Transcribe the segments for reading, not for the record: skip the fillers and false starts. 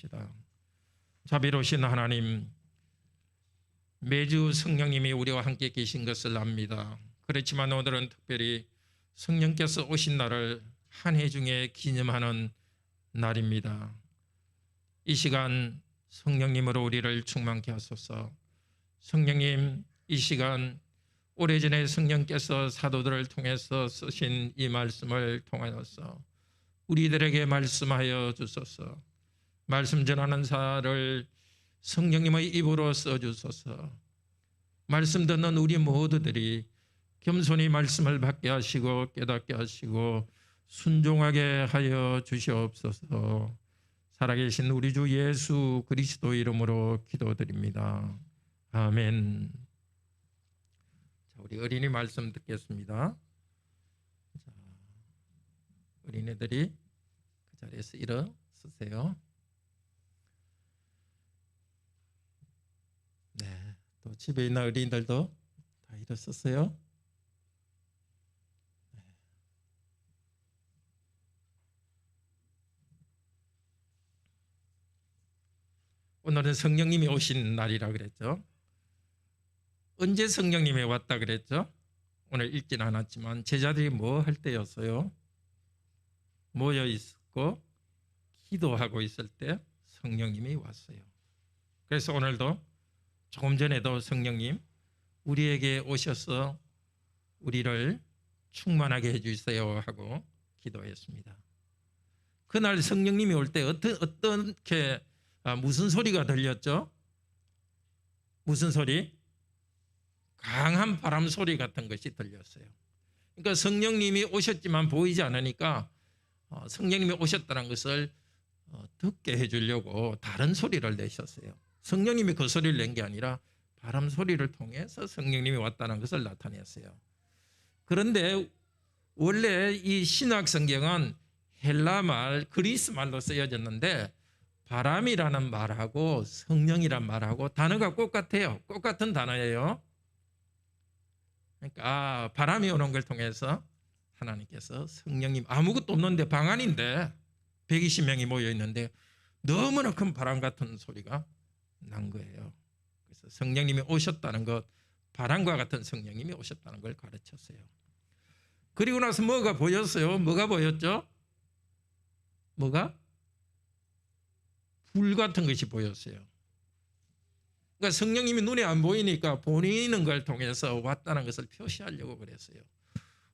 기도합시다. 자비로우신 하나님, 매주 성령님이 우리와 함께 계신 것을 압니다. 그렇지만 오늘은 특별히 성령께서 오신 날을 한 해 중에 기념하는 날입니다. 이 시간 성령님으로 우리를 충만케 하소서. 성령님, 이 시간 오래전에 성령께서 사도들을 통해서 쓰신 이 말씀을 통하여서 우리들에게 말씀하여 주소서. 말씀 전하는 자를 성령님의 입으로 써주소서. 말씀 듣는 우리 모두들이 겸손히 말씀을 받게 하시고 깨닫게 하시고 순종하게 하여 주시옵소서. 살아계신 우리 주 예수 그리스도 이름으로 기도드립니다. 아멘. 자, 우리 어린이 말씀 듣겠습니다. 자, 어린이들이 그 자리에서 일어서세요. 네, 또 집에 있는 어린이들도 다 일어섰어요. 네. 오늘은 성령님이 오신 날이라 그랬죠. 언제 성령님이 왔다 그랬죠? 오늘 읽지는 않았지만 제자들이 뭐 할 때였어요? 모여 있고 기도하고 있을 때 성령님이 왔어요. 그래서 오늘도 조금 전에도 성령님 우리에게 오셔서 우리를 충만하게 해주세요 하고 기도했습니다. 그날 성령님이 올 때 어떻게 무슨 소리가 들렸죠? 무슨 소리? 강한 바람 소리 같은 것이 들렸어요. 그러니까 성령님이 오셨지만 보이지 않으니까 성령님이 오셨다는 것을 듣게 해주려고 다른 소리를 내셨어요. 성령님이 그 소리를 낸 게 아니라 바람 소리를 통해서 성령님이 왔다는 것을 나타냈어요. 그런데 원래 이 신약 성경은 헬라말, 그리스 말로 쓰여졌는데 바람이라는 말하고 성령이란 말하고 단어가 똑같아요. 똑같은 단어예요. 그러니까 바람이 오는 걸 통해서 하나님께서 성령님, 아무것도 없는데 방 안인데 120명이 모여 있는데 너무나 큰 바람 같은 소리가 난 거예요. 그래서 성령님이 오셨다는 것, 바람과 같은 성령님이 오셨다는 걸 가르쳤어요. 그리고 나서 뭐가 보였어요? 뭐가 보였죠? 뭐가? 불 같은 것이 보였어요. 그러니까 성령님이 눈에 안 보이니까 보이는 걸 통해서 왔다는 것을 표시하려고 그랬어요.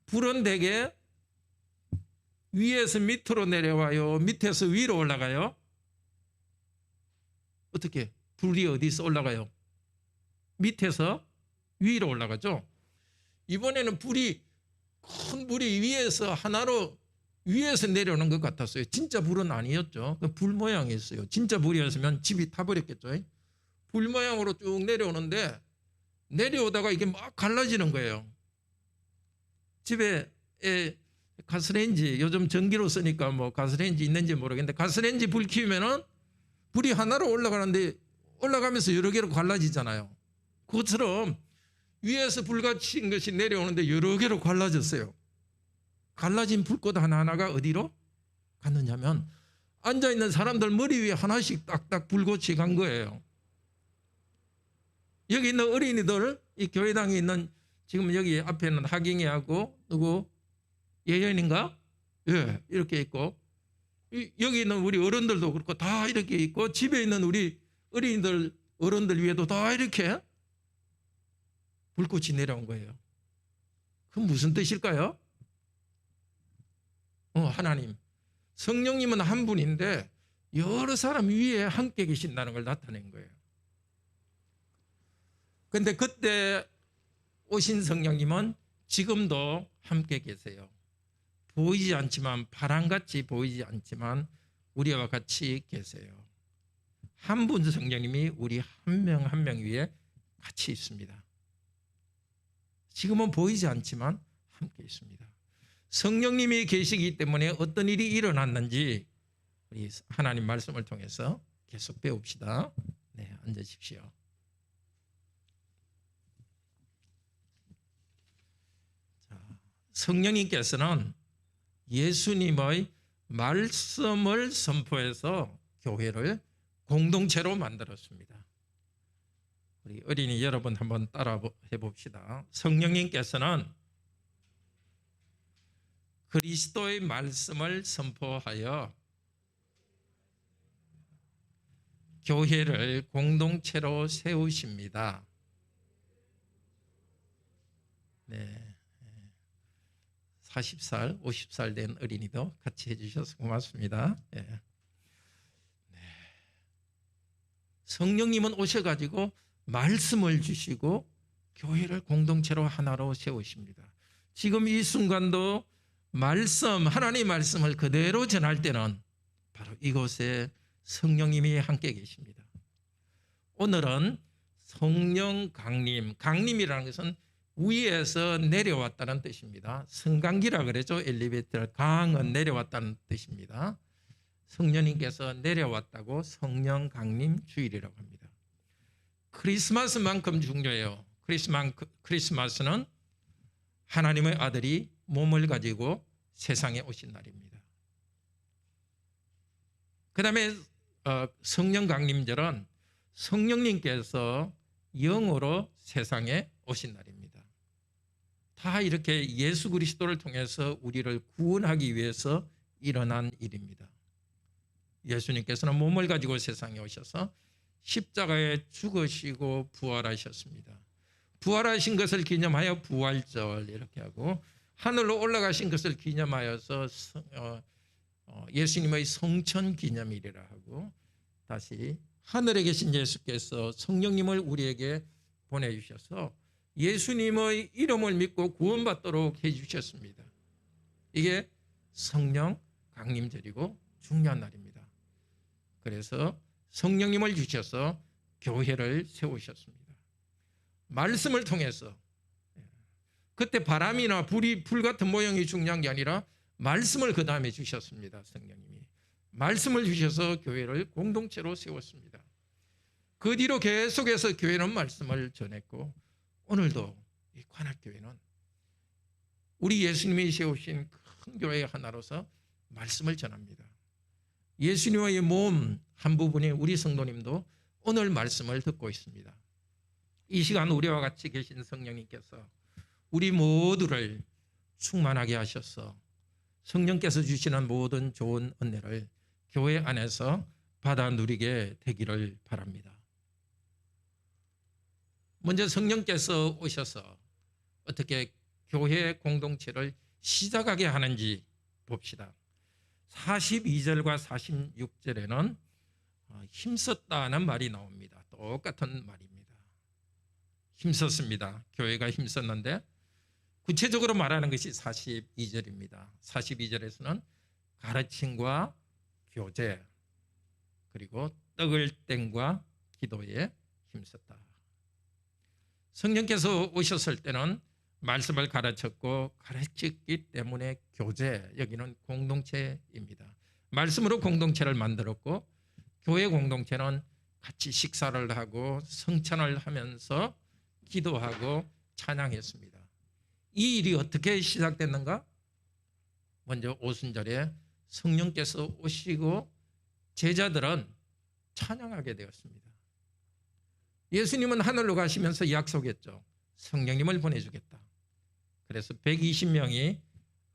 불은 대개 위에서 밑으로 내려와요? 밑에서 위로 올라가요? 어떻게? 불이 어디서 올라가요? 밑에서 위로 올라가죠. 이번에는 불이, 큰 불이 위에서 하나로 위에서 내려오는 것 같았어요. 진짜 불은 아니었죠. 불 모양이었어요. 진짜 불이었으면 집이 타버렸겠죠. 불 모양으로 쭉 내려오는데 내려오다가 이게 막 갈라지는 거예요. 집에 가스레인지, 요즘 전기로 쓰니까 뭐 가스레인지 있는지 모르겠는데 가스레인지 불 켜면은 불이 하나로 올라가는데 올라가면서 여러 개로 갈라지잖아요. 그것처럼 위에서 불같은 것이 내려오는데 여러 개로 갈라졌어요. 갈라진 불꽃 하나하나가 어디로 갔느냐면 앉아있는 사람들 머리 위에 하나씩 딱딱 불꽃이 간 거예요. 여기 있는 어린이들, 이 교회당에 있는 지금 여기 앞에 있는 하경이하고 누구? 예연인가? 예, 이렇게 있고 여기 있는 우리 어른들도 그렇고 다 이렇게 있고 집에 있는 우리 어린이들, 어른들 위에도 다 이렇게 불꽃이 내려온 거예요. 그건 무슨 뜻일까요? 하나님, 성령님은 한 분인데 여러 사람 위에 함께 계신다는 걸 나타낸 거예요. 그런데 그때 오신 성령님은 지금도 함께 계세요. 보이지 않지만, 바람같이 보이지 않지만 우리와 같이 계세요. 한 분 성령님이 우리 한 명 한 명 위에 같이 있습니다. 지금은 보이지 않지만 함께 있습니다. 성령님이 계시기 때문에 어떤 일이 일어났는지 우리 하나님 말씀을 통해서 계속 배웁시다. 네, 앉으십시오. 자, 성령님께서는 예수님의 말씀을 선포해서 교회를 공동체로 만들었습니다. 우리 어린이 여러분 한번 따라 해봅시다. 성령님께서는 그리스도의 말씀을 선포하여 교회를 공동체로 세우십니다. 네, 40살, 50살 된 어린이도 같이 해주셔서 고맙습니다. 네. 성령님은 오셔가지고 말씀을 주시고 교회를 공동체로 하나로 세우십니다. 지금 이 순간도 하나님의 말씀을 그대로 전할 때는 바로 이곳에 성령님이 함께 계십니다. 오늘은 성령 강림, 강림이라는 것은 위에서 내려왔다는 뜻입니다. 성강기라 그러죠. 엘리베이터 강은 내려왔다는 뜻입니다. 성령님께서 내려왔다고 성령 강림 주일이라고 합니다. 크리스마스만큼 중요해요. 크리스마스는 하나님의 아들이 몸을 가지고 세상에 오신 날입니다. 그 다음에 성령 강림절은 성령님께서 영으로 세상에 오신 날입니다. 다 이렇게 예수 그리스도를 통해서 우리를 구원하기 위해서 일어난 일입니다. 예수님께서는 몸을 가지고 세상에 오셔서 십자가에 죽으시고 부활하셨습니다. 부활하신 것을 기념하여 부활절 이렇게 하고, 하늘로 올라가신 것을 기념하여서 예수님의 성천 기념일이라 하고, 다시 하늘에 계신 예수께서 성령님을 우리에게 보내주셔서 예수님의 이름을 믿고 구원받도록 해주셨습니다. 이게 성령 강림절이고 중요한 날입니다. 그래서 성령님을 주셔서 교회를 세우셨습니다. 말씀을 통해서, 그때 바람이나 불 같은 모형이 중요한 게 아니라 말씀을 그 다음에 주셨습니다. 성령님이 말씀을 주셔서 교회를 공동체로 세웠습니다. 그 뒤로 계속해서 교회는 말씀을 전했고, 오늘도 이 관악교회는 우리 예수님이 세우신 큰 교회 하나로서 말씀을 전합니다. 예수님의 몸 한 부분이 우리 성도님도 오늘 말씀을 듣고 있습니다. 이 시간 우리와 같이 계신 성령님께서 우리 모두를 충만하게 하셔서 성령께서 주시는 모든 좋은 은혜를 교회 안에서 받아 누리게 되기를 바랍니다. 먼저 성령께서 오셔서 어떻게 교회 공동체를 시작하게 하는지 봅시다. 42절과 46절에는 힘썼다는 말이 나옵니다. 똑같은 말입니다. 힘썼습니다. 교회가 힘썼는데 구체적으로 말하는 것이 42절입니다. 42절에서는 가르침과 교제, 그리고 떡을 땡과 기도에 힘썼다. 성령께서 오셨을 때는 말씀을 가르쳤고 가르쳤기 때문에 교제, 여기는 공동체입니다. 말씀으로 공동체를 만들었고, 교회 공동체는 같이 식사를 하고 성찬을 하면서 기도하고 찬양했습니다. 이 일이 어떻게 시작됐는가? 먼저 오순절에 성령께서 오시고 제자들은 찬양하게 되었습니다. 예수님은 하늘로 가시면서 약속했죠. 성령님을 보내주겠다. 그래서 120명이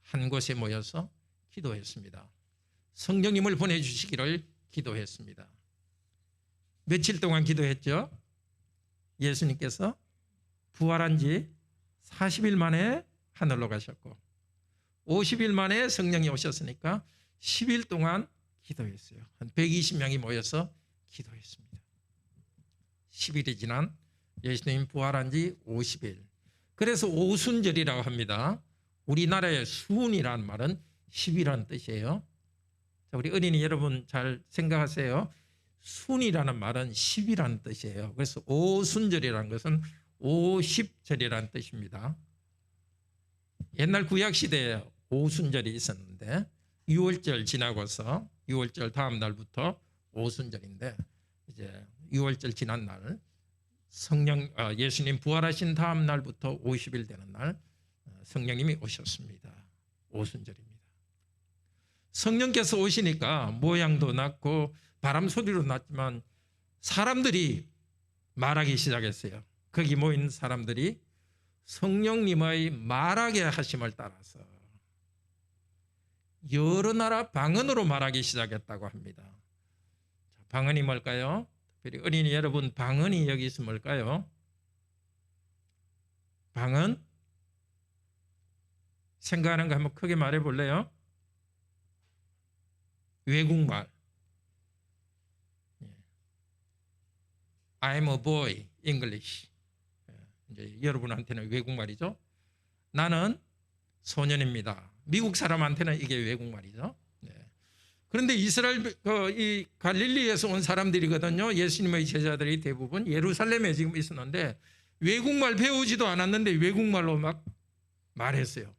한 곳에 모여서 기도했습니다. 성령님을 보내주시기를 기도했습니다. 며칠 동안 기도했죠? 예수님께서 부활한 지 40일 만에 하늘로 가셨고 50일 만에 성령이 오셨으니까 10일 동안 기도했어요. 한 120명이 모여서 기도했습니다. 10일이 지난 예수님 부활한 지 50일. 그래서 오순절이라고 합니다. 우리나라의 수운이라는 말은 10이라는 뜻이에요. 자, 우리 어린이 여러분 잘 생각하세요. 순이라는 말은 10이라는 뜻이에요. 그래서 오순절이라는 것은 50절이라는 뜻입니다. 옛날 구약시대에 오순절이 있었는데 6월절 지나고서 6월절 다음 날부터 오순절인데, 이제 6월절 지난 날 예수님 부활하신 다음 날부터 50일 되는 날 성령님이 오셨습니다. 오순절입니다. 성령께서 오시니까 모양도 낮고 바람 소리로 났지만 사람들이 말하기 시작했어요. 거기 모인 사람들이 성령님의 말하게 하심을 따라서 여러 나라 방언으로 말하기 시작했다고 합니다. 방언이 뭘까요? 특별히 어린이 여러분, 방언이 여기서 뭘까요? 방언? 생각하는 거 한번 크게 말해 볼래요? 외국말. I'm a boy, English. 이제 여러분한테는 외국말이죠. 나는 소년입니다. 미국 사람한테는 이게 외국말이죠. 그런데 이스라엘, 이 갈릴리에서 온 사람들이거든요. 예수님의 제자들이 대부분 예루살렘에 지금 있었는데 외국말 배우지도 않았는데 외국말로 막 말했어요.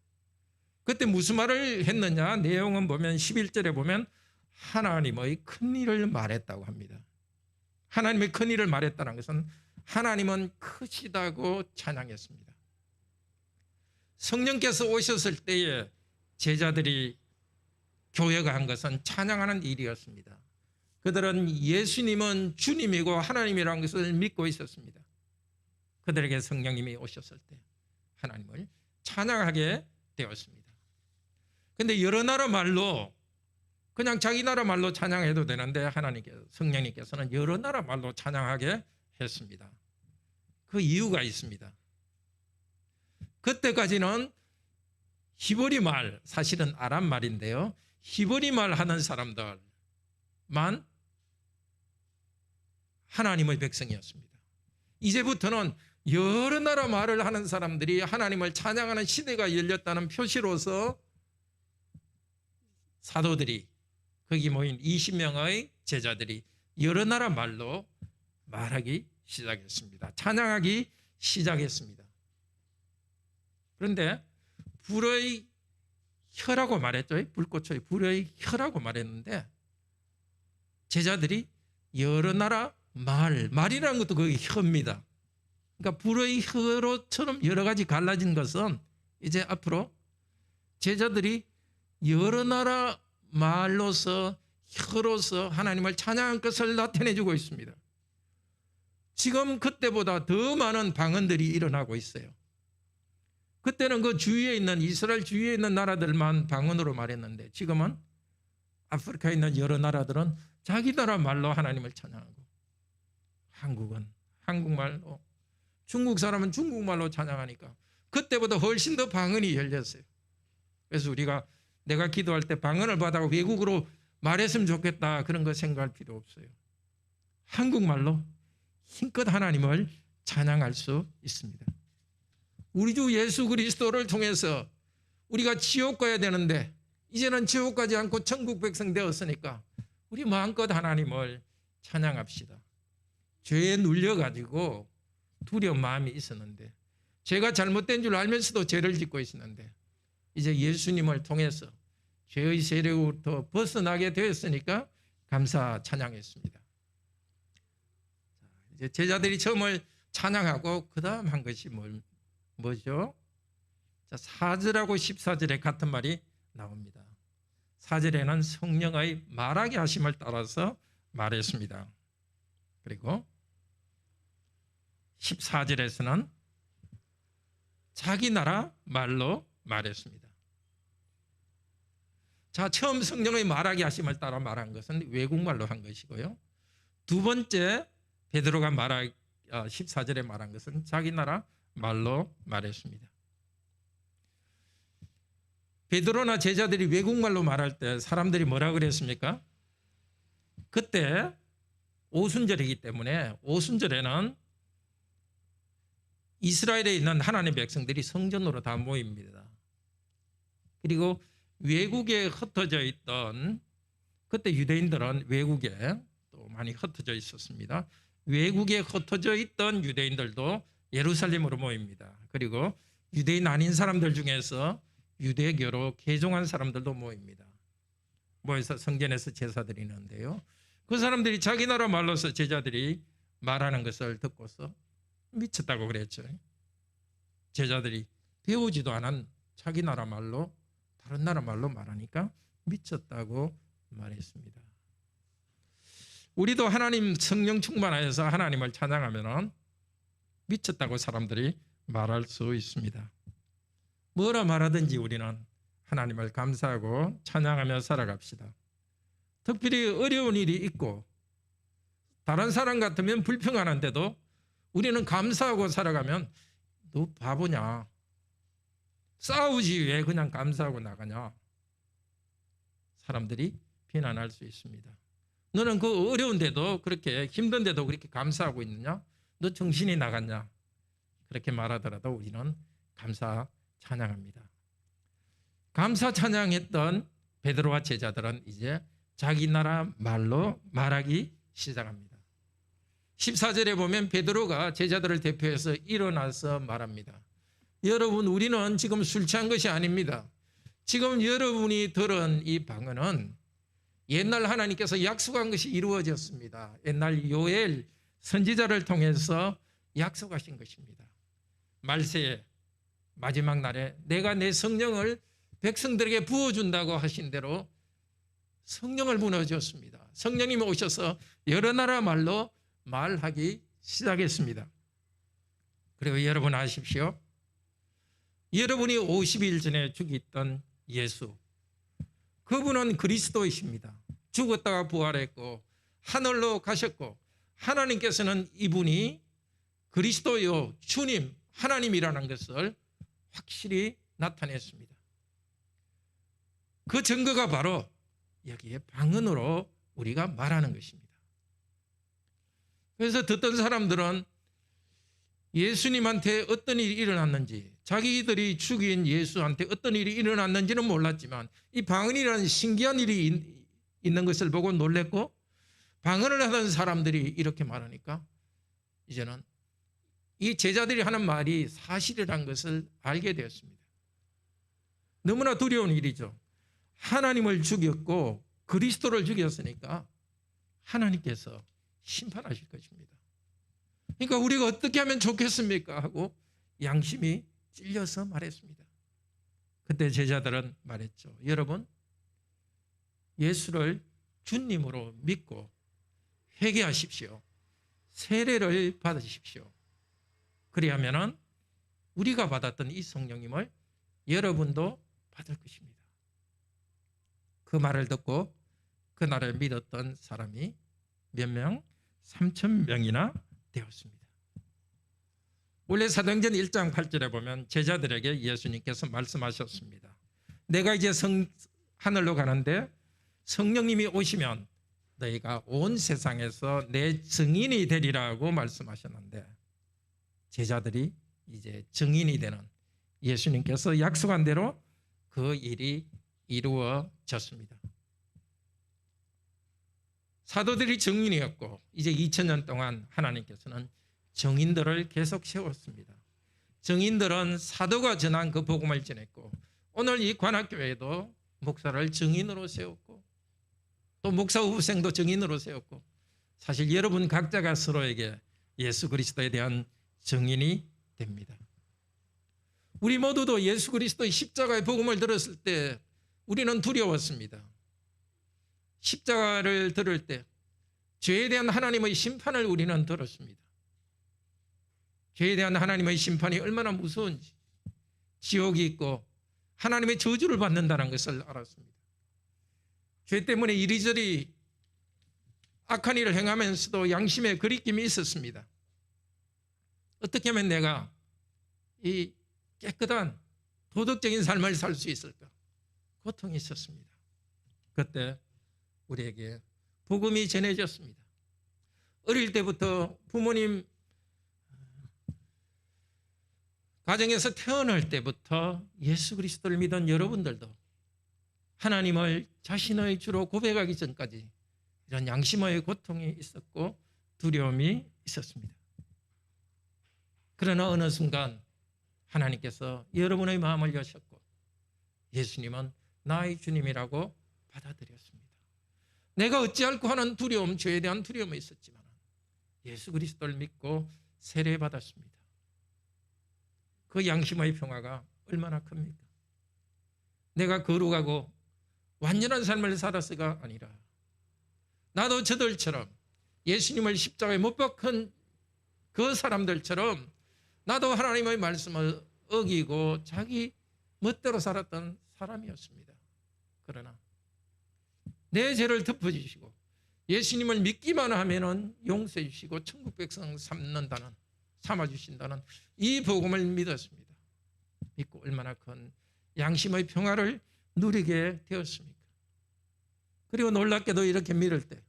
그때 무슨 말을 했느냐? 내용은 보면 11절에 보면 하나님의 큰 일을 말했다고 합니다. 하나님의 큰 일을 말했다는 것은 하나님은 크시다고 찬양했습니다. 성령께서 오셨을 때에 제자들이 교회가 한 것은 찬양하는 일이었습니다. 그들은 예수님은 주님이고 하나님이라는 것을 믿고 있었습니다. 그들에게 성령님이 오셨을 때 하나님을 찬양하게 되었습니다. 그런데 여러 나라 말로 그냥 자기 나라 말로 찬양해도 되는데 하나님께서, 성령님께서는 여러 나라 말로 찬양하게 했습니다. 그 이유가 있습니다. 그때까지는 히브리 말, 사실은 아람 말인데요. 히브리 말 하는 사람들만 하나님의 백성이었습니다. 이제부터는 여러 나라 말을 하는 사람들이 하나님을 찬양하는 시대가 열렸다는 표시로서 사도들이, 거기 모인 20명의 제자들이 여러 나라 말로 말하기 시작했습니다. 찬양하기 시작했습니다. 그런데 불의 혀라고 말했죠. 불꽃의 불의 혀라고 말했는데 제자들이 여러 나라 말이라는 것도 거기 혀입니다. 그러니까 불의 혀로처럼 여러 가지 갈라진 것은 이제 앞으로 제자들이 여러 나라 말로서 혀로서 하나님을 찬양한 것을 나타내주고 있습니다. 지금 그때보다 더 많은 방언들이 일어나고 있어요. 그때는 그 주위에 있는 이스라엘 주위에 있는 나라들만 방언으로 말했는데 지금은 아프리카에 있는 여러 나라들은 자기 나라 말로 하나님을 찬양하고, 한국은 한국말로, 중국 사람은 중국말로 찬양하니까 그때보다 훨씬 더 방언이 열렸어요. 그래서 우리가 내가 기도할 때 방언을 받아 외국어로 말했으면 좋겠다 그런 거 생각할 필요 없어요. 한국말로 힘껏 하나님을 찬양할 수 있습니다. 우리 주 예수 그리스도를 통해서 우리가 지옥 가야 되는데 이제는 지옥 가지 않고 천국 백성 되었으니까 우리 마음껏 하나님을 찬양합시다. 죄에 눌려가지고 두려운 마음이 있었는데, 죄가 잘못된 줄 알면서도 죄를 짓고 있었는데 이제 예수님을 통해서 죄의 세력으로부터 벗어나게 되었으니까 감사 찬양했습니다. 이제 제자들이 처음을 찬양하고 그 다음 한 것이 뭐죠? 자, 4절하고 14절에 같은 말이 나옵니다. 4절에는 성령의 말하게 하심을 따라서 말했습니다. 그리고 14절에서는 자기 나라 말로 말했습니다. 자, 처음 성령의 말하게 하심을 따라 말한 것은 외국말로 한 것이고요. 두 번째 베드로가 14절에 말한 것은 자기 나라 말로 말했습니다. 베드로나 제자들이 외국말로 말할 때 사람들이 뭐라 그랬습니까? 그때 오순절이기 때문에 오순절에는 이스라엘에 있는 하나님의 백성들이 성전으로 다 모입니다. 그리고 외국에 흩어져 있던, 그때 유대인들은 외국에 또 많이 흩어져 있었습니다. 외국에 흩어져 있던 유대인들도 예루살렘으로 모입니다. 그리고 유대인 아닌 사람들 중에서 유대교로 개종한 사람들도 모입니다. 모여서 성전에서 제사 드리는데요. 그 사람들이 자기 나라 말로서 제자들이 말하는 것을 듣고서 미쳤다고 그랬죠. 제자들이 배우지도 않은 자기 나라 말로, 다른 나라 말로 말하니까 미쳤다고 말했습니다. 우리도 하나님 성령 충만하여서 하나님을 찬양하면 미쳤다고 사람들이 말할 수 있습니다. 뭐라 말하든지 우리는 하나님을 감사하고 찬양하며 살아갑시다. 특별히 어려운 일이 있고 다른 사람 같으면 불평하는데도 우리는 감사하고 살아가면 너 바보냐? 싸우지 왜 그냥 감사하고 나가냐? 사람들이 비난할 수 있습니다. 너는 그 어려운데도 그렇게 힘든데도 그렇게 감사하고 있느냐? 너 정신이 나갔냐? 그렇게 말하더라도 우리는 감사 찬양합니다. 감사 찬양했던 베드로와 제자들은 이제 자기 나라 말로 말하기 시작합니다. 14절에 보면 베드로가 제자들을 대표해서 일어나서 말합니다. 여러분, 우리는 지금 술 취한 것이 아닙니다. 지금 여러분이 들은 이 방언은 옛날 하나님께서 약속한 것이 이루어졌습니다. 옛날 요엘 선지자를 통해서 약속하신 것입니다. 말세에 마지막 날에 내가 내 성령을 백성들에게 부어준다고 하신 대로 성령을 부어주었습니다. 성령님이 오셔서 여러 나라 말로 말하기 시작했습니다. 그리고 여러분 아십시오. 여러분이 50일 전에 죽였던 예수, 그분은 그리스도이십니다. 죽었다가 부활했고 하늘로 가셨고 하나님께서는 이분이 그리스도요 주님 하나님이라는 것을 확실히 나타냈습니다. 그 증거가 바로 여기에 방언으로 우리가 말하는 것입니다. 그래서 듣던 사람들은 예수님한테 어떤 일이 일어났는지, 자기들이 죽인 예수한테 어떤 일이 일어났는지는 몰랐지만 이 방언이라는 신기한 일이 있는 것을 보고 놀랬고, 방언을 하던 사람들이 이렇게 말하니까 이제는 이 제자들이 하는 말이 사실이라는 것을 알게 되었습니다. 너무나 두려운 일이죠. 하나님을 죽였고 그리스도를 죽였으니까 하나님께서 심판하실 것입니다. 그러니까 우리가 어떻게 하면 좋겠습니까? 하고 양심이 찔려서 말했습니다. 그때 제자들은 말했죠. 여러분, 예수를 주님으로 믿고 회개하십시오. 세례를 받으십시오. 그리하면은 우리가 받았던 이 성령님을 여러분도 받을 것입니다. 그 말을 듣고 그날을 믿었던 사람이 몇 명? 3,000명이나 되었습니다. 원래 사도행전 1장 8절에 보면 제자들에게 예수님께서 말씀하셨습니다. 내가 이제 하늘로 가는데 성령님이 오시면 너희가 온 세상에서 내 증인이 되리라고 말씀하셨는데, 제자들이 이제 증인이 되는, 예수님께서 약속한 대로 그 일이 이루어졌습니다. 사도들이 증인이었고 이제 2000년 동안 하나님께서는 증인들을 계속 세웠습니다. 증인들은 사도가 전한 그 복음을 전했고, 오늘 이 관악교회도 목사를 증인으로 세웠고 또 목사 후생도 증인으로 세웠고, 사실 여러분 각자가 서로에게 예수 그리스도에 대한 증인이 됩니다. 우리 모두도 예수 그리스도의 십자가의 복음을 들었을 때 우리는 두려웠습니다. 십자가를 들을 때 죄에 대한 하나님의 심판을 우리는 들었습니다. 죄에 대한 하나님의 심판이 얼마나 무서운지, 지옥이 있고 하나님의 저주를 받는다는 것을 알았습니다. 죄 때문에 이리저리 악한 일을 행하면서도 양심에 거리낌이 있었습니다. 어떻게 하면 내가 이 깨끗한 도덕적인 삶을 살 수 있을까? 고통이 있었습니다. 그때 우리에게 복음이 전해졌습니다. 어릴 때부터 부모님 가정에서 태어날 때부터 예수 그리스도를 믿은 여러분들도 하나님을 자신의 주로 고백하기 전까지 이런 양심의 고통이 있었고 두려움이 있었습니다. 그러나 어느 순간 하나님께서 여러분의 마음을 여셨고 예수님은 나의 주님이라고 받아들였습니다. 내가 어찌할꼬 하는 두려움, 죄에 대한 두려움이 있었지만 예수 그리스도를 믿고 세례받았습니다. 그 양심의 평화가 얼마나 큽니까? 내가 거룩하고 완전한 삶을 살았어가 아니라 나도 저들처럼 예수님을 십자가에 못 박은 그 사람들처럼 나도 하나님의 말씀을 어기고 자기 멋대로 살았던 사람이었습니다. 그러나 내 죄를 덮어주시고 예수님을 믿기만 하면은 용서해 주시고 천국 백성 삼아주신다는 이 복음을 믿었습니다. 믿고 얼마나 큰 양심의 평화를 누리게 되었습니까? 그리고 놀랍게도 이렇게 믿을 때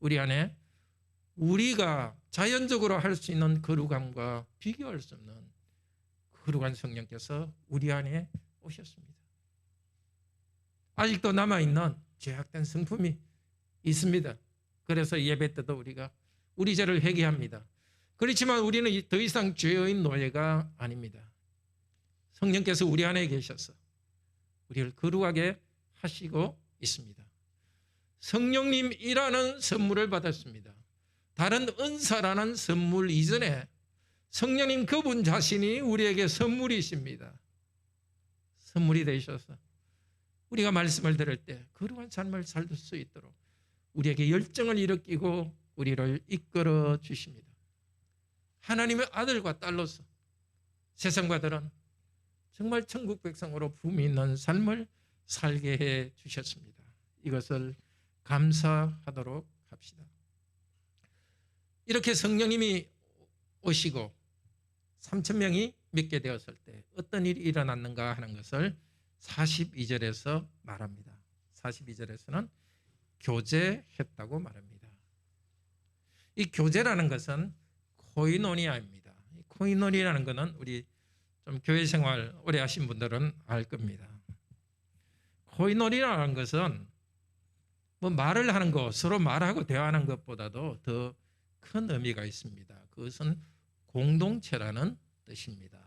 우리 안에 우리가 자연적으로 할 수 있는 거룩함과 비교할 수 없는 거룩한 성령께서 우리 안에 오셨습니다. 아직도 남아있는 죄악된 성품이 있습니다. 그래서 예배 때도 우리가 우리 죄를 회개합니다. 그렇지만 우리는 더 이상 죄의 노예가 아닙니다. 성령께서 우리 안에 계셔서 우리를 거룩하게 하시고 있습니다. 성령님이라는 선물을 받았습니다. 다른 은사라는 선물 이전에 성령님 그분 자신이 우리에게 선물이십니다. 선물이 되셔서 우리가 말씀을 들을 때 거룩한 삶을 살 수 있도록 우리에게 열정을 일으키고 우리를 이끌어 주십니다. 하나님의 아들과 딸로서 세상과들은 정말 천국 백성으로 품이 있는 삶을 살게 해 주셨습니다. 이것을 감사하도록 합시다. 이렇게 성령님이 오시고 3,000명이 믿게 되었을 때 어떤 일이 일어났는가 하는 것을 42절에서 말합니다. 42절에서는 교제했다고 말합니다. 이 교제라는 것은 코이노니아입니다. 코이노니아라는 것은 우리 좀 교회 생활 오래 하신 분들은 알 겁니다. 코이노니아라는 것은 뭐 말을 하는 것, 서로 말하고 대화하는 것보다도 더 큰 의미가 있습니다. 그것은 공동체라는 뜻입니다.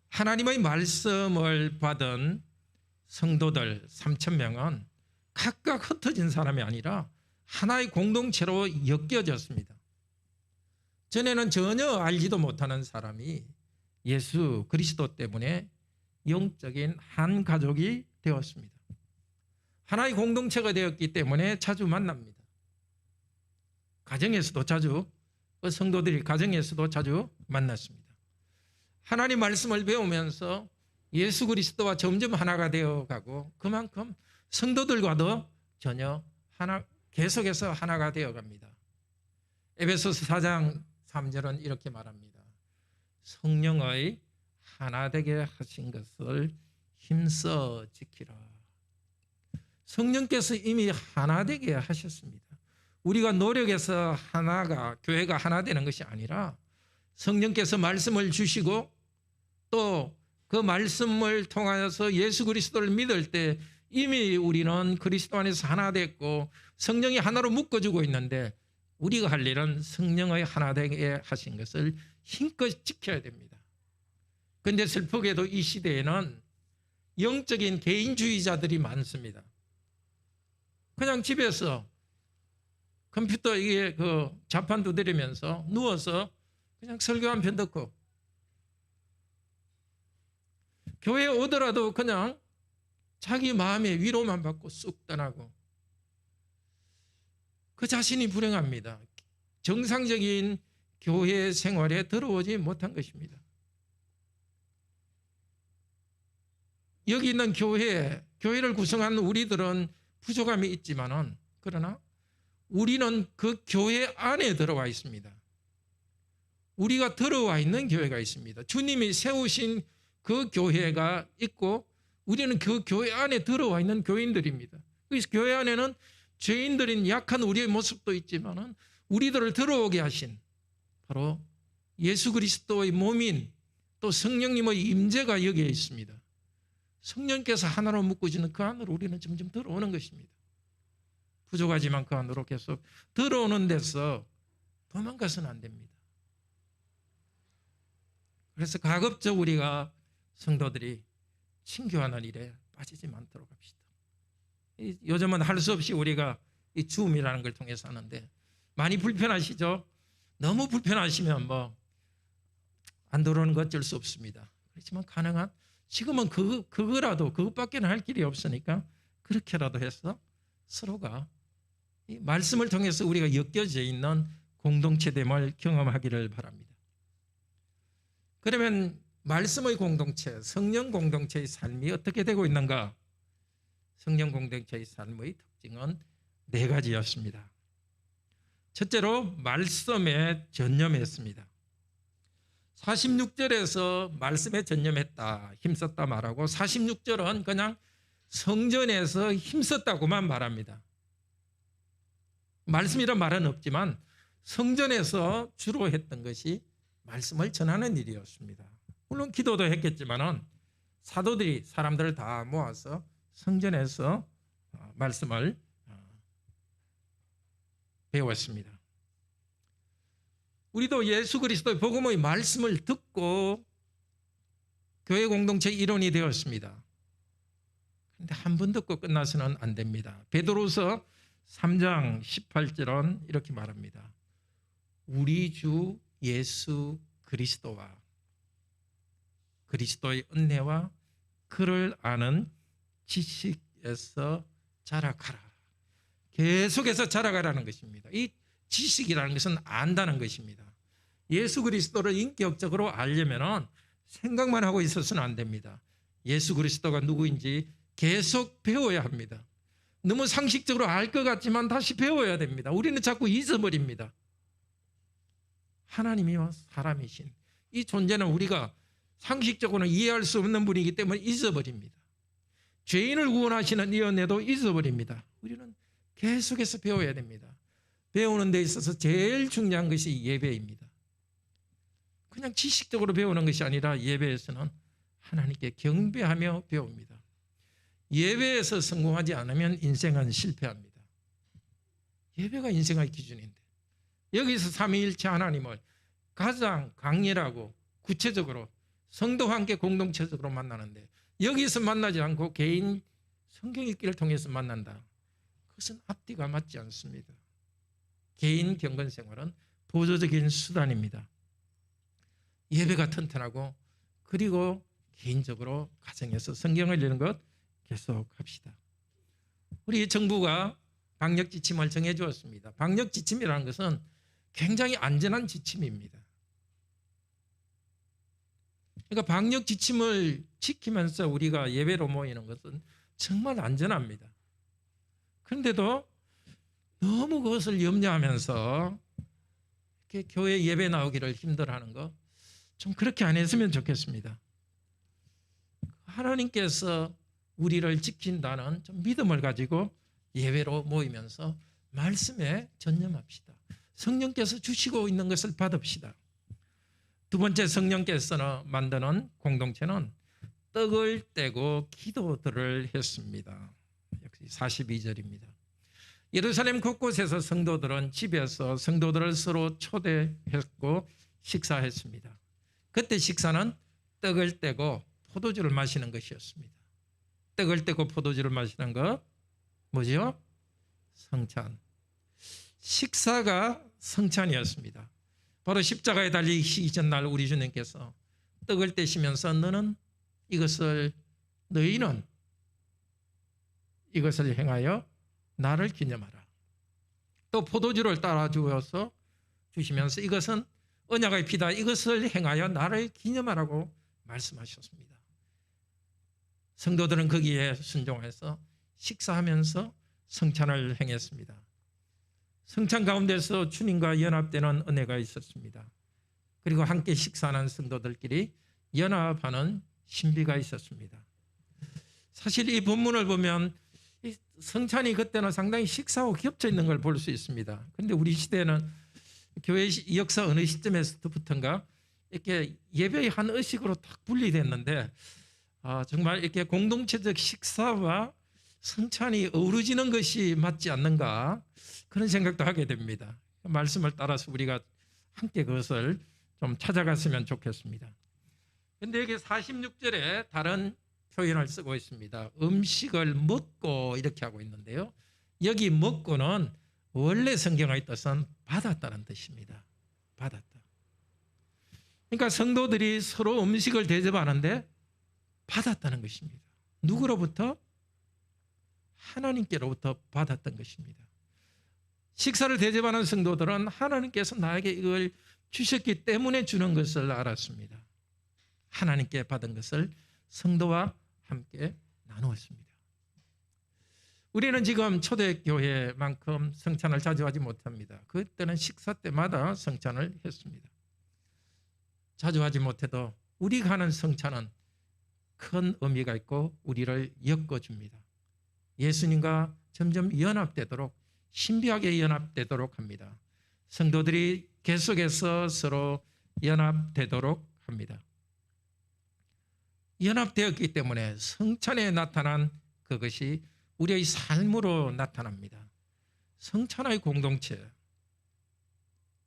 하나님의 말씀을 받은 성도들 3,000명은 각각 흩어진 사람이 아니라 하나의 공동체로 엮여졌습니다. 전에는 전혀 알지도 못하는 사람이 예수 그리스도 때문에 영적인 한 가족이 되었습니다. 하나의 공동체가 되었기 때문에 자주 만납니다. 가정에서도 자주, 성도들이 가정에서도 자주 만났습니다. 하나님 말씀을 배우면서 예수 그리스도와 점점 하나가 되어가고 그만큼 성도들과도 전혀 계속해서 하나가 되어갑니다. 에베소서 4장 3절은 이렇게 말합니다. 성령의 하나 되게 하신 것을 힘써 지키라. 성령께서 이미 하나 되게 하셨습니다. 우리가 노력해서 교회가 하나 되는 것이 아니라 성령께서 말씀을 주시고 또 그 말씀을 통하여서 예수 그리스도를 믿을 때 이미 우리는 그리스도 안에서 하나 됐고 성령이 하나로 묶어주고 있는데 우리가 할 일은 성령의 하나 되게 하신 것을 힘껏 지켜야 됩니다. 그런데 슬프게도 이 시대에는 영적인 개인주의자들이 많습니다. 그냥 집에서 컴퓨터 자판 두드리면서 누워서 그냥 설교 한 편 듣고 교회에 오더라도 그냥 자기 마음의 위로만 받고 쑥 떠나고 그 자신이 불행합니다. 정상적인 교회 생활에 들어오지 못한 것입니다. 여기 있는 교회를 구성하는 우리들은 부족함이 있지만은 그러나 우리는 그 교회 안에 들어와 있습니다. 우리가 들어와 있는 교회가 있습니다. 주님이 세우신 그 교회가 있고 우리는 그 교회 안에 들어와 있는 교인들입니다. 그래서 교회 안에는 죄인들인 약한 우리의 모습도 있지만은 우리들을 들어오게 하신 바로 예수 그리스도의 몸인 또 성령님의 임재가 여기에 있습니다. 성령께서 하나로 묶어지는 그 안으로 우리는 점점 들어오는 것입니다. 부족하지만 그 안으로 계속 들어오는 데서 도망가서는 안 됩니다. 그래서 가급적 우리가 성도들이 친교하는 일에 빠지지 않도록 합시다. 요즘은 할 수 없이 우리가 이 줌이라는 걸 통해서 하는데 많이 불편하시죠? 너무 불편하시면 안 들어오는 거 어쩔 수 없습니다. 그렇지만 지금은 그거라도 그것밖에 할 길이 없으니까 그렇게라도 해서 서로가 이 말씀을 통해서 우리가 엮여져 있는 공동체됨을 경험하기를 바랍니다. 그러면 말씀의 공동체, 성령 공동체의 삶이 어떻게 되고 있는가? 성령 공동체의 삶의 특징은 4가지였습니다. 첫째로 말씀에 전념했습니다. 46절에서 말씀에 전념했다, 힘썼다 말하고 46절은 그냥 성전에서 힘썼다고만 말합니다. 말씀이란 말은 없지만 성전에서 주로 했던 것이 말씀을 전하는 일이었습니다. 물론 기도도 했겠지만은 사도들이 사람들을 다 모아서 성전에서 말씀을 배웠습니다. 우리도 예수 그리스도의 복음의 말씀을 듣고 교회 공동체 일원이 되었습니다. 그런데 한 번 듣고 끝나서는 안 됩니다. 베드로서 3장 18절은 이렇게 말합니다. 우리 주 예수 그리스도와 그리스도의 은혜와 그를 아는 지식에서 자라가라. 계속해서 자라가라는 것입니다. 이 지식이라는 것은 안다는 것입니다. 예수 그리스도를 인격적으로 알려면 생각만 하고 있어서는 안 됩니다. 예수 그리스도가 누구인지 계속 배워야 합니다. 너무 상식적으로 알 것 같지만 다시 배워야 됩니다. 우리는 자꾸 잊어버립니다. 하나님이와 사람이신 이 존재는 우리가 상식적으로는 이해할 수 없는 분이기 때문에 잊어버립니다. 죄인을 구원하시는 이 은혜도 잊어버립니다. 우리는 계속해서 배워야 됩니다. 배우는 데 있어서 제일 중요한 것이 예배입니다. 그냥 지식적으로 배우는 것이 아니라 예배에서는 하나님께 경배하며 배웁니다. 예배에서 성공하지 않으면 인생은 실패합니다. 예배가 인생의 기준인데 여기서 삼위일체 하나님을 가장 강렬하고 구체적으로 성도와 함께 공동체적으로 만나는데 여기서 만나지 않고 개인 성경 읽기를 통해서 만난다. 그것은 앞뒤가 맞지 않습니다. 개인 경건 생활은 보조적인 수단입니다. 예배가 튼튼하고 그리고 개인적으로 가정에서 성경을 읽는 것 계속합시다. 우리 정부가 방역 지침을 정해 주었습니다. 방역 지침이라는 것은 굉장히 안전한 지침입니다. 그러니까 방역 지침을 지키면서 우리가 예배로 모이는 것은 정말 안전합니다. 그런데도 너무 그것을 염려하면서 이렇게 교회 예배 나오기를 힘들어하는 거 좀 그렇게 안 했으면 좋겠습니다. 하나님께서 우리를 지킨다는 좀 믿음을 가지고 예배로 모이면서 말씀에 전념합시다. 성령께서 주시고 있는 것을 받읍시다. 두 번째, 성령께서 만드는 공동체는 떡을 떼고 기도들을 했습니다. 역시 42절입니다. 예루살렘 곳곳에서 성도들은 집에서 성도들을 서로 초대했고 식사했습니다. 그때 식사는 떡을 떼고 포도주를 마시는 것이었습니다. 떡을 떼고 포도주를 마시는 것 뭐죠? 성찬. 식사가 성찬이었습니다. 바로 십자가에 달리시기 전날 우리 주님께서 떡을 떼시면서 너희는 이것을 행하여 나를 기념하라. 또 포도주를 따라 주어서 주시면서 이것은 언약의 피다. 이것을 행하여 나를 기념하라고 말씀하셨습니다. 성도들은 거기에 순종해서 식사하면서 성찬을 행했습니다. 성찬 가운데서 주님과 연합되는 은혜가 있었습니다. 그리고 함께 식사하는 성도들끼리 연합하는 신비가 있었습니다. 사실 이 본문을 보면 성찬이 그때는 상당히 식사하고 겹쳐 있는 걸 볼 수 있습니다. 그런데 우리 시대는 교회 역사 어느 시점에서부터인가 이렇게 예배의 한 의식으로 딱 분리됐는데 정말 이렇게 공동체적 식사와 성찬이 어우러지는 것이 맞지 않는가 그런 생각도 하게 됩니다. 말씀을 따라서 우리가 함께 그것을 좀 찾아갔으면 좋겠습니다. 그런데 여기 46절에 다른 표현을 쓰고 있습니다. 음식을 먹고 이렇게 하고 있는데요. 여기 먹고는 원래 성경의 뜻은 받았다는 뜻입니다. 받았다. 그러니까 성도들이 서로 음식을 대접하는데 받았다는 것입니다. 누구로부터? 하나님께로부터 받았던 것입니다. 식사를 대접하는 성도들은 하나님께서 나에게 이걸 주셨기 때문에 주는 것을 알았습니다. 하나님께 받은 것을 성도와 함께 나누었습니다. 우리는 지금 초대교회만큼 성찬을 자주 하지 못합니다. 그때는 식사 때마다 성찬을 했습니다. 자주 하지 못해도 우리가 하는 성찬은 큰 의미가 있고 우리를 엮어줍니다. 예수님과 점점 연합되도록, 신비하게 연합되도록 합니다. 성도들이 계속해서 서로 연합되도록 합니다. 연합되었기 때문에 성찬에 나타난 그것이 우리의 삶으로 나타납니다. 성찬의 공동체,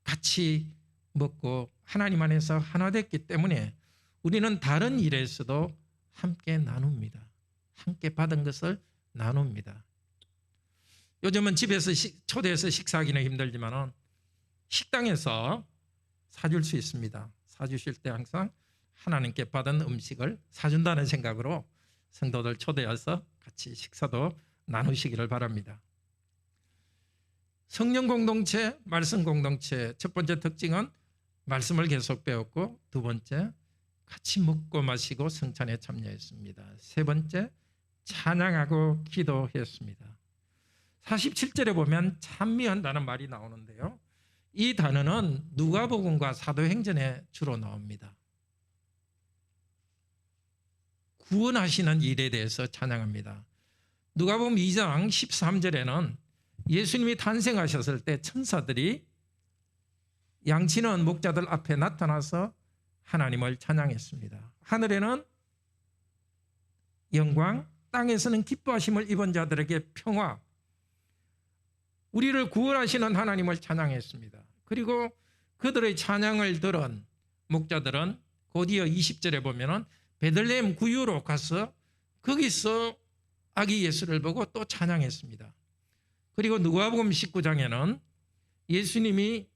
같이 먹고 하나님 안에서 하나 됐기 때문에 우리는 다른 일에서도 함께 나눕니다. 함께 받은 것을 나눕니다. 요즘은 집에서 초대해서 식사하기는 힘들지만 식당에서 사줄 수 있습니다. 사주실 때 항상 하나님께 받은 음식을 사준다는 생각으로 성도들 초대해서 같이 식사도 나누시기를 바랍니다. 성령 공동체, 말씀 공동체, 첫 번째 특징은 말씀을 계속 배웠고, 두 번째 같이 먹고 마시고 성찬에 참여했습니다. 세 번째 찬양하고 기도했습니다. 47절에 보면 찬미한다는 말이 나오는데요, 이 단어는 누가복음과 사도행전에 주로 나옵니다. 구원하시는 일에 대해서 찬양합니다. 누가복음 2장 13절에는 예수님이 탄생하셨을 때 천사들이 양치는 목자들 앞에 나타나서 하나님을 찬양했습니다. 하늘에는 영광, 땅에서는 기뻐하심을 입은 자들에게 평화, 우리를 구원하시는 하나님을 찬양했습니다. 그리고 그들의 찬양을 들은 목자들은 곧이어 20절에 보면은 베들레헴 구유로 가서 거기서 아기 예수를 보고 또 찬양했습니다. 그리고 누가복음 19장에는 예수님이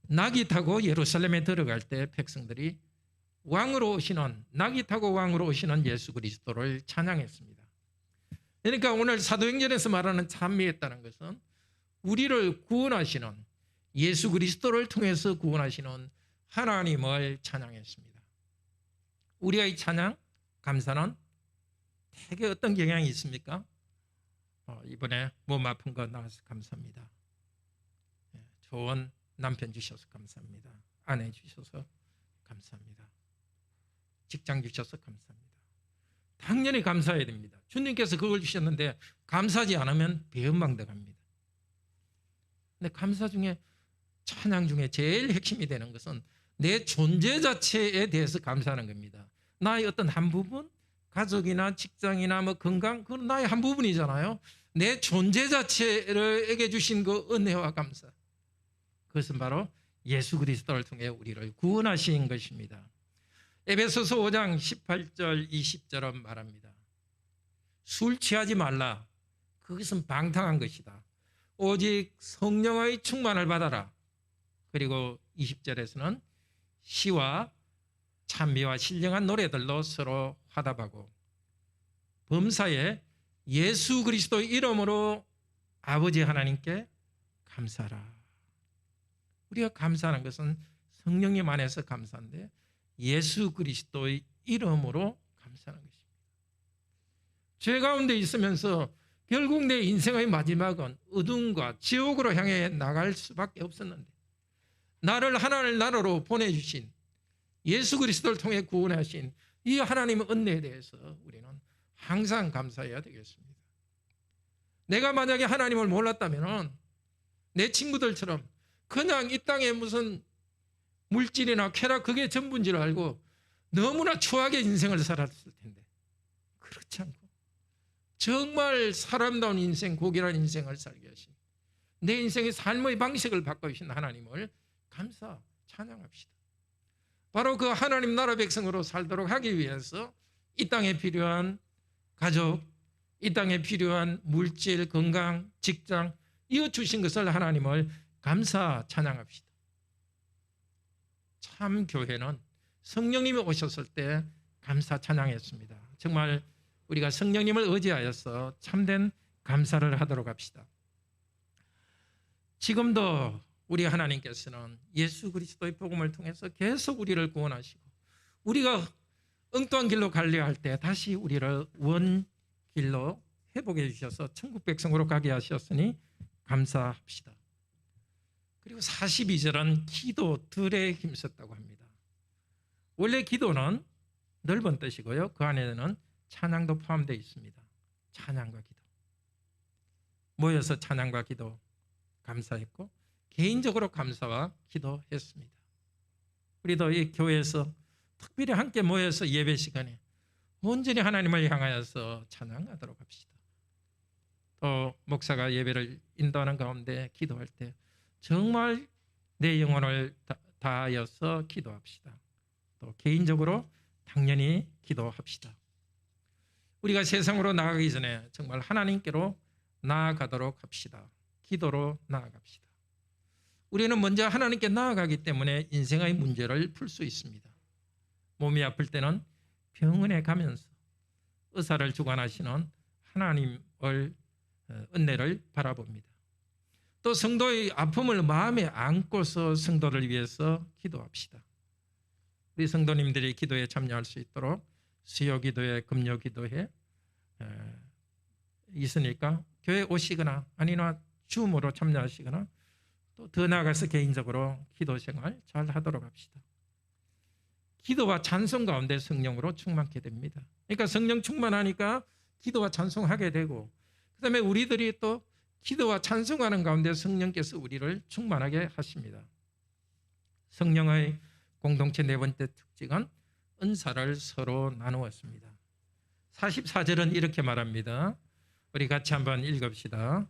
낙이 타고 예루살렘에 들어갈 때 백성들이 왕으로 오시는, 낙이 타고 왕으로 오시는 예수 그리스도를 찬양했습니다. 그러니까 오늘 사도행전에서 말하는 찬미했다는 것은 우리를 구원하시는, 예수 그리스도를 통해서 구원하시는 하나님을 찬양했습니다. 우리의 찬양, 감사는 되게 어떤 경향이 있습니까? 이번에 몸 아픈 거 나와서 감사합니다. 좋은 남편 주셔서 감사합니다. 아내 주셔서 감사합니다. 직장 주셔서 감사합니다. 당연히 감사해야 됩니다. 주님께서 그걸 주셨는데 감사하지 않으면 배은망덕합니다. 근데 감사 중에, 찬양 중에 제일 핵심이 되는 것은 내 존재 자체에 대해서 감사하는 겁니다. 나의 어떤 한 부분, 가족이나 직장이나 뭐 건강, 그건 나의 한 부분이잖아요. 내 존재 자체에게 주신 그 은혜와 감사, 그것은 바로 예수 그리스도를 통해 우리를 구원하신 것입니다. 에베소서 5장 18절 20절은 말합니다. 술 취하지 말라. 그것은 방탕한 것이다. 오직 성령의 충만을 받아라. 그리고 20절에서는 시와 찬미와 신령한 노래들로 서로 화답하고 범사에 예수 그리스도의 이름으로 아버지 하나님께 감사하라. 우리가 감사하는 것은 성령님 안에서 감사인데 예수 그리스도의 이름으로 감사하는 것입니다. 죄 가운데 있으면서 결국 내 인생의 마지막은 어둠과 지옥으로 향해 나갈 수밖에 없었는데 나를 하나님 나라로 보내주신, 예수 그리스도를 통해 구원하신 이 하나님의 은혜에 대해서 우리는 항상 감사해야 되겠습니다. 내가 만약에 하나님을 몰랐다면 내 친구들처럼 그냥 이 땅에 무슨 물질이나 쾌락, 그게 전부인 줄 알고 너무나 추하게 인생을 살았을 텐데 그렇지 않고 정말 사람다운 인생, 고귀한 인생을 살게 하신, 내 인생의 삶의 방식을 바꿔주신 하나님을 감사, 찬양합시다. 바로 그 하나님 나라 백성으로 살도록 하기 위해서 이 땅에 필요한 가족, 이 땅에 필요한 물질, 건강, 직장, 이어 주신 것을 하나님을 감사, 찬양합시다. 참 교회는 성령님이 오셨을 때 감사, 찬양했습니다. 정말 우리가 성령님을 의지하여서 참된 감사를 하도록 합시다. 지금도 우리 하나님께서는 예수 그리스도의 복음을 통해서 계속 우리를 구원하시고 우리가 엉뚱한 길로 가려 할 때 다시 우리를 원 길로 회복해 주셔서 천국 백성으로 가게 하셨으니 감사합시다. 그리고 42절은 기도들에 힘썼다고 합니다. 원래 기도는 넓은 뜻이고요. 그 안에는 찬양도 포함되어 있습니다. 찬양과 기도. 모여서 찬양과 기도 감사했고 개인적으로 감사와 기도했습니다. 우리도 이 교회에서 특별히 함께 모여서 예배 시간에 온전히 하나님을 향하여서 찬양하도록 합시다. 또 목사가 예배를 인도하는 가운데 기도할 때 정말 내 영혼을 다하여서 기도합시다. 또 개인적으로 당연히 기도합시다. 우리가 세상으로 나가기 전에 정말 하나님께로 나아가도록 합시다. 기도로 나아갑시다. 우리는 먼저 하나님께 나아가기 때문에 인생의 문제를 풀 수 있습니다. 몸이 아플 때는 병원에 가면서 의사를 주관하시는 하나님을 은혜를 바라봅니다. 또 성도의 아픔을 마음에 안고서 성도를 위해서 기도합시다. 우리 성도님들이 기도에 참여할 수 있도록 수요 기도회, 금요 기도회 있으니까 교회 오시거나 아니나 줌으로 참여하시거나 또 더 나아가서 개인적으로 기도 생활 잘 하도록 합시다. 기도와 찬송 가운데 성령으로 충만케 됩니다. 그러니까 성령 충만하니까 기도와 찬송하게 되고 그다음에 우리들이 또 기도와 찬송하는 가운데 성령께서 우리를 충만하게 하십니다. 성령의 공동체 네 번째 특징은 은사를 서로 나누었습니다. 44절은 이렇게 말합니다. 우리 같이 한번 읽읍시다.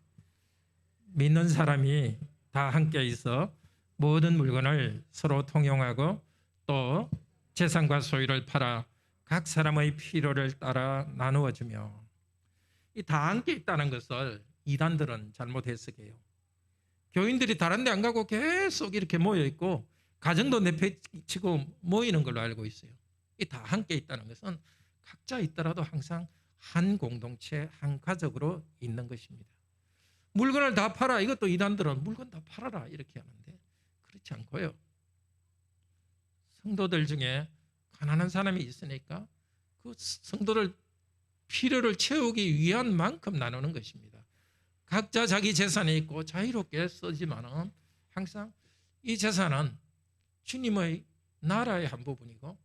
믿는 사람이 다 함께 있어 모든 물건을 서로 통용하고 또 재산과 소유를 팔아 각 사람의 필요를 따라 나누어주며 이 다 함께 있다는 것을 이단들은 잘못 해석해요. 교인들이 다른 데 안 가고 계속 이렇게 모여 있고 가정도 내팽치고 모이는 걸로 알고 있어요. 이 다 함께 있다는 것은 각자 있더라도 항상 한 공동체, 한 가족으로 있는 것입니다. 물건을 다 팔아. 이것도 이단들은 물건 다 팔아라 이렇게 하는데 그렇지 않고요. 성도들 중에 가난한 사람이 있으니까 그 성도들 필요를 채우기 위한 만큼 나누는 것입니다. 각자 자기 재산이 있고 자유롭게 쓰지만은 항상 이 재산은 주님의 나라의 한 부분이고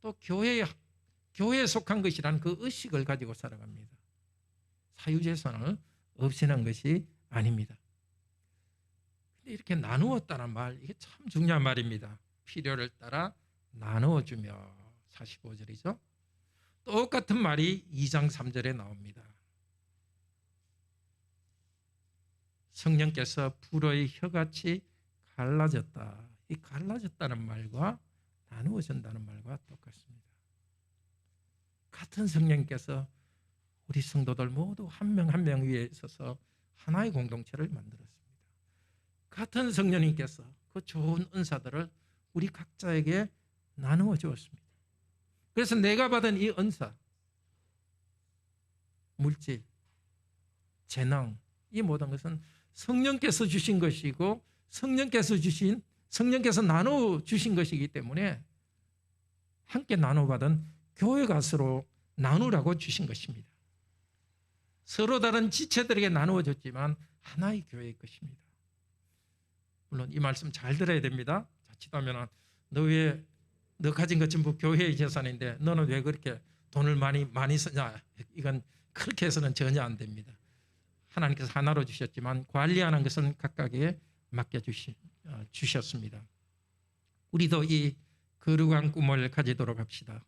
또 교회에 속한 것이라는 그 의식을 가지고 살아갑니다. 사유재산을 없애는 것이 아닙니다. 근데 이렇게 나누었다는 말, 이게 참 중요한 말입니다. 필요를 따라 나누어주며 45절이죠. 똑같은 말이 2장 3절에 나옵니다. 성령께서 불의 혀같이 갈라졌다. 이 갈라졌다는 말과 나누어진다는 말과 똑같습니다. 같은 성령께서 우리 성도들 모두 한 명 한 명 위에 있어서 하나의 공동체를 만들었습니다. 같은 성령님께서 그 좋은 은사들을 우리 각자에게 나누어 주었습니다. 그래서 내가 받은 이 은사, 물질, 재능, 이 모든 것은 성령께서 주신 것이고 성령께서 나누어 주신 것이기 때문에 함께 나눠받은 교회 가서로 나누라고 주신 것입니다. 서로 다른 지체들에게 나누어 줬지만 하나의 교회의 것입니다. 물론 이 말씀 잘 들어야 됩니다. 자칫하면 너 가진 것 전부 교회의 재산인데 너는 왜 그렇게 돈을 많이 쓰냐? 이건 그렇게 해서는 전혀 안 됩니다. 하나님께서 하나로 주셨지만 관리하는 것은 각각에 맡겨 주셨습니다. 우리도 이 거룩한 꿈을 가지도록 합시다.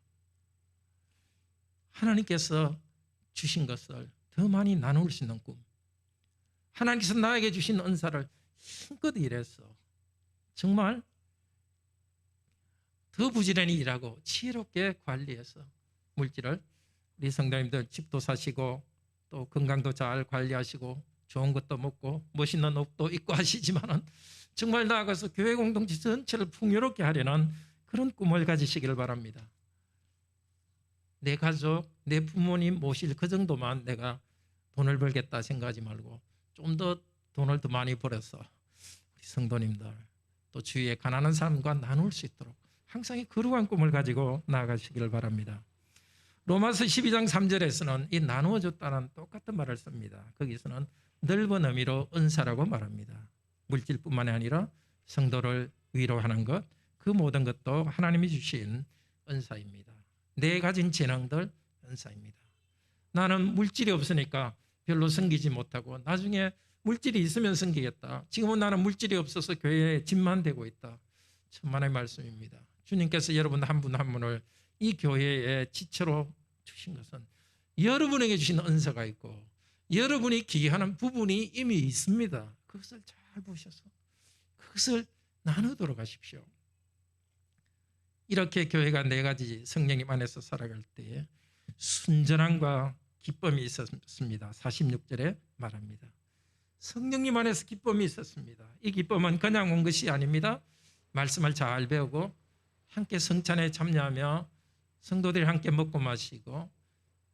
하나님께서 주신 것을 더 많이 나눌 수 있는 꿈. 하나님께서 나에게 주신 은사를 힘껏 일해서 정말 더 부지런히 일하고 지혜롭게 관리해서 물질을 우리 성도님들 집도 사시고 또 건강도 잘 관리하시고 좋은 것도 먹고 멋있는 옷도 입고 하시지만은 정말 나아가서 교회 공동체 전체를 풍요롭게 하려는 그런 꿈을 가지시기를 바랍니다. 내 가족, 내 부모님 모실 그 정도만 내가 돈을 벌겠다 생각하지 말고 좀 더 돈을 더 많이 벌어서 우리 성도님들 또 주위에 가난한 사람과 나눌 수 있도록 항상 이 거룩한 꿈을 가지고 나아가시기를 바랍니다. 로마서 12장 3절에서는 이 나누어 줬다는 똑같은 말을 씁니다. 거기서는 넓은 의미로 은사라고 말합니다. 물질뿐만이 아니라 성도를 위로하는 것, 그 모든 것도 하나님이 주신 은사입니다. 내 가진 재능들 은사입니다. 나는 물질이 없으니까 별로 섬기지 못하고 나중에 물질이 있으면 섬기겠다. 지금은 나는 물질이 없어서 교회에 짐만 되고 있다. 천만의 말씀입니다. 주님께서 여러분 한 분 한 분을 이 교회의 지체로 주신 것은 여러분에게 주신 은사가 있고 여러분이 기여하는 부분이 이미 있습니다. 그것을 잘 보셔서 그것을 나누도록 하십시오. 이렇게 교회가 네 가지 성령님 안에서 살아갈 때에 순전함과 기쁨이 있었습니다. 46절에 말합니다. 성령님 안에서 기쁨이 있었습니다. 이 기쁨은 그냥 온 것이 아닙니다. 말씀을 잘 배우고 함께 성찬에 참여하며 성도들이 함께 먹고 마시고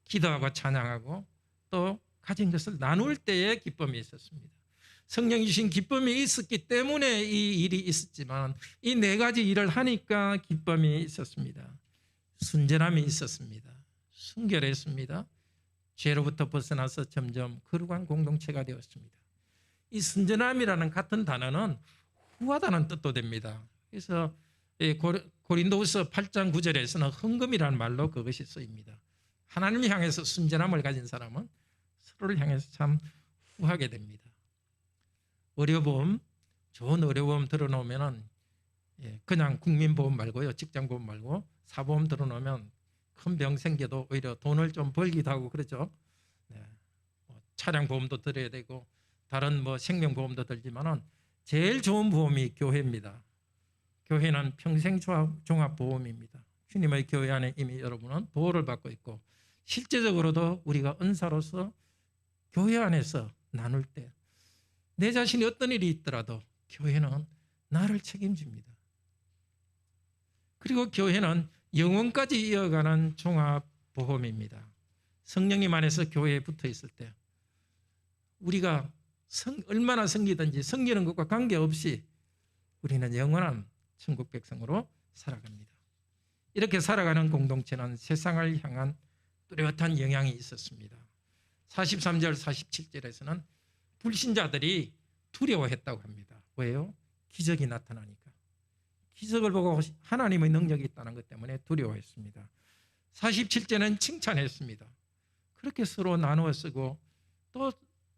기도하고 찬양하고 또 가진 것을 나눌 때에 기쁨이 있었습니다. 성령이 주신 기쁨이 있었기 때문에 이 일이 있었지만 이 네 가지 일을 하니까 기쁨이 있었습니다. 순전함이 있었습니다. 순결했습니다. 죄로부터 벗어나서 점점 거룩한 공동체가 되었습니다. 이 순전함이라는 같은 단어는 후하다는 뜻도 됩니다. 그래서 고린도후서 8장 9절에서는 헌금이라는 말로 그것이 쓰입니다. 하나님을 향해서 순전함을 가진 사람은 서로를 향해서 참 후하게 됩니다. 의료보험, 좋은 의료보험 들어놓으면 그냥 국민보험 말고요, 직장보험 말고 사보험 들어놓으면 큰 병 생겨도 오히려 돈을 좀 벌기도 하고 그러죠. 차량보험도 들어야 되고 다른 생명보험도 들지만은 제일 좋은 보험이 교회입니다. 교회는 평생 종합보험입니다. 주님의 교회 안에 이미 여러분은 보호를 받고 있고 실제적으로도 우리가 은사로서 교회 안에서 나눌 때 내 자신이 어떤 일이 있더라도 교회는 나를 책임집니다. 그리고 교회는 영원까지 이어가는 종합보험입니다. 성령님 안에서 교회에 붙어 있을 때 우리가 얼마나 섬기든지 섬기는 것과 관계없이 우리는 영원한 천국 백성으로 살아갑니다. 이렇게 살아가는 공동체는 세상을 향한 뚜렷한 영향이 있었습니다. 43절 47절에서는 불신자들이 두려워했다고 합니다. 왜요? 기적이 나타나니까. 기적을 보고 하나님의 능력이 있다는 것 때문에 두려워했습니다. 47절은 칭찬했습니다. 그렇게 서로 나누어 쓰고 또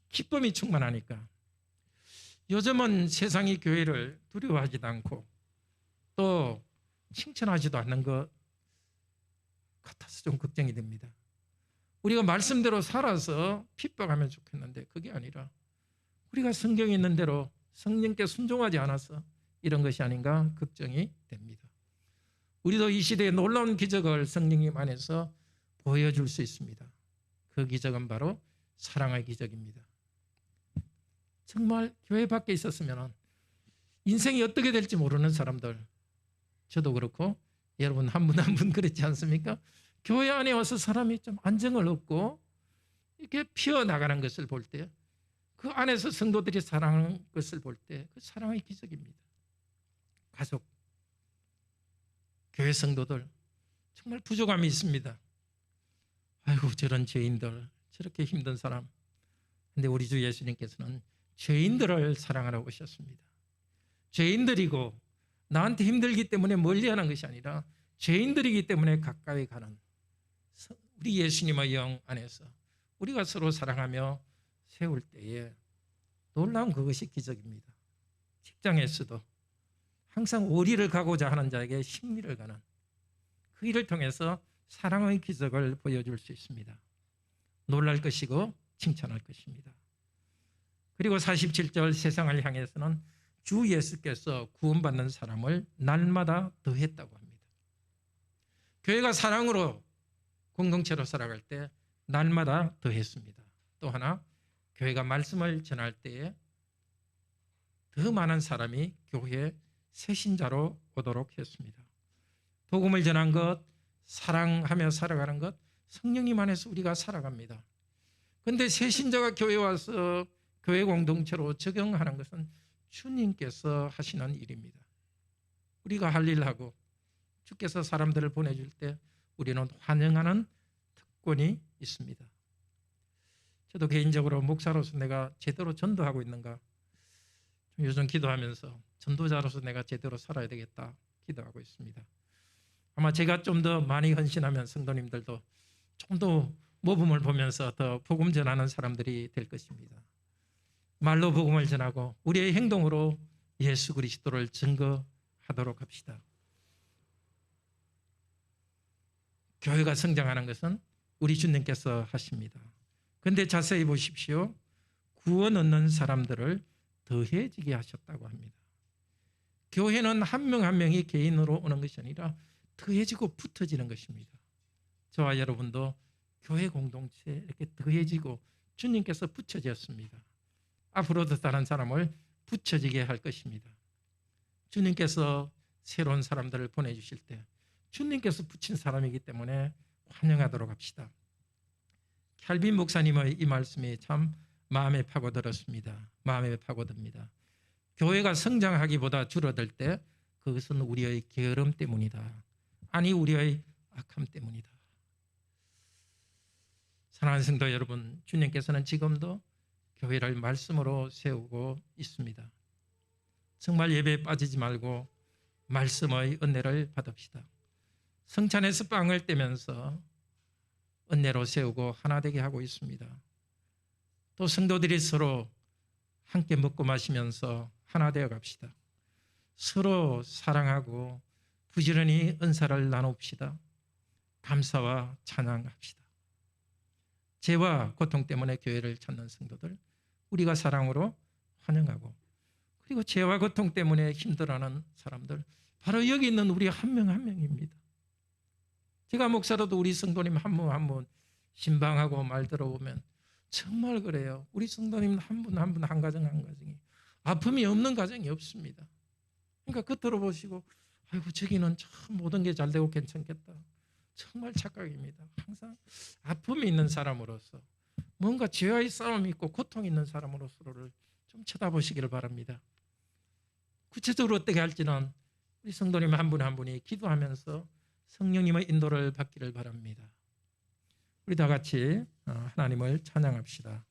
기쁨이 충만하니까 요즘은 세상이 교회를 두려워하지도 않고 또 칭찬하지도 않는 것 같아서 좀 걱정이 됩니다. 우리가 말씀대로 살아서 핍박하면 좋겠는데 그게 아니라 우리가 성경에 있는 대로 성령께 순종하지 않아서 이런 것이 아닌가 걱정이 됩니다. 우리도 이 시대에 놀라운 기적을 성령님 안에서 보여줄 수 있습니다. 그 기적은 바로 사랑의 기적입니다. 정말 교회 밖에 있었으면 인생이 어떻게 될지 모르는 사람들, 저도 그렇고 여러분 한 분 한 분 그렇지 않습니까? 교회 안에 와서 사람이 좀 안정을 얻고 이렇게 피어나가는 것을 볼 때 그 안에서 성도들이 사랑하는 것을 볼 때 그 사랑의 기적입니다. 가족, 교회 성도들 정말 부족함이 있습니다. 아이고 저런 죄인들, 저렇게 힘든 사람. 근데 우리 주 예수님께서는 죄인들을 사랑하러 오셨습니다. 죄인들이고 나한테 힘들기 때문에 멀리하는 것이 아니라 죄인들이기 때문에 가까이 가는 우리 예수님의 영 안에서 우리가 서로 사랑하며 세울 때에 놀라운 그것이 기적입니다. 직장에서도 항상 오리를 가고자 하는 자에게 심리를 가는 그 일을 통해서 사랑의 기적을 보여줄 수 있습니다. 놀랄 것이고 칭찬할 것입니다. 그리고 47절 세상을 향해서는 주 예수께서 구원받는 사람을 날마다 더했다고 합니다. 교회가 사랑으로 공동체로 살아갈 때 날마다 더했습니다. 또 하나 교회가 말씀을 전할 때에 더 많은 사람이 교회에 새신자로 오도록 했습니다. 복음을 전한 것, 사랑하며 살아가는 것, 성령님 안에서 우리가 살아갑니다. 그런데 새신자가 교회 와서 교회 공동체로 적용하는 것은 주님께서 하시는 일입니다. 우리가 할 일하고 주께서 사람들을 보내줄 때 우리는 환영하는 특권이 있습니다. 저도 개인적으로 목사로서 내가 제대로 전도하고 있는가, 요즘 기도하면서 전도자로서 내가 제대로 살아야 되겠다 기도하고 있습니다. 아마 제가 좀 더 많이 헌신하면 성도님들도 좀 더 모범을 보면서 더 복음 전하는 사람들이 될 것입니다. 말로 복음을 전하고 우리의 행동으로 예수 그리스도를 증거하도록 합시다. 교회가 성장하는 것은 우리 주님께서 하십니다. 그런데 자세히 보십시오. 구원 얻는 사람들을 더해지게 하셨다고 합니다. 교회는 한 명 한 명이 개인으로 오는 것이 아니라 더해지고 붙어지는 것입니다. 저와 여러분도 교회 공동체에 이렇게 더해지고 주님께서 붙여졌습니다. 앞으로도 다른 사람을 붙여지게 할 것입니다. 주님께서 새로운 사람들을 보내주실 때 주님께서 붙인 사람이기 때문에 환영하도록 합시다. 캘빈 목사님의 이 말씀이 참 마음에 파고들었습니다. 마음에 파고듭니다. 교회가 성장하기보다 줄어들 때 그것은 우리의 게으름 때문이다. 아니 우리의 악함 때문이다. 사랑하는 성도 여러분, 주님께서는 지금도 교회를 말씀으로 세우고 있습니다. 정말 예배에 빠지지 말고 말씀의 은혜를 받읍시다. 성찬에서 빵을 떼면서 은혜로 세우고 하나 되게 하고 있습니다. 또 성도들이 서로 함께 먹고 마시면서 하나 되어 갑시다. 서로 사랑하고 부지런히 은사를 나눕시다. 감사와 찬양합시다. 죄와 고통 때문에 교회를 찾는 성도들 우리가 사랑으로 환영하고, 그리고 죄와 고통 때문에 힘들어하는 사람들 바로 여기 있는 우리 한 명 한 명입니다. 제가 목사로도 우리 성도님 한 분 한 분 신방하고 말 들어보면 정말 그래요. 우리 성도님 한 분 한 분 한 가정 한 가정이 아픔이 없는 가정이 없습니다. 그러니까 겉으로 보시고 아이고 저기는 참 모든 게 잘 되고 괜찮겠다. 정말 착각입니다. 항상 아픔이 있는 사람으로서 뭔가 죄와의 싸움이 있고 고통이 있는 사람으로서를 좀 쳐다보시기를 바랍니다. 구체적으로 어떻게 할지는 우리 성도님 한 분 한 분이 기도하면서 성령님의 인도를 받기를 바랍니다. 우리 다 같이 하나님을 찬양합시다.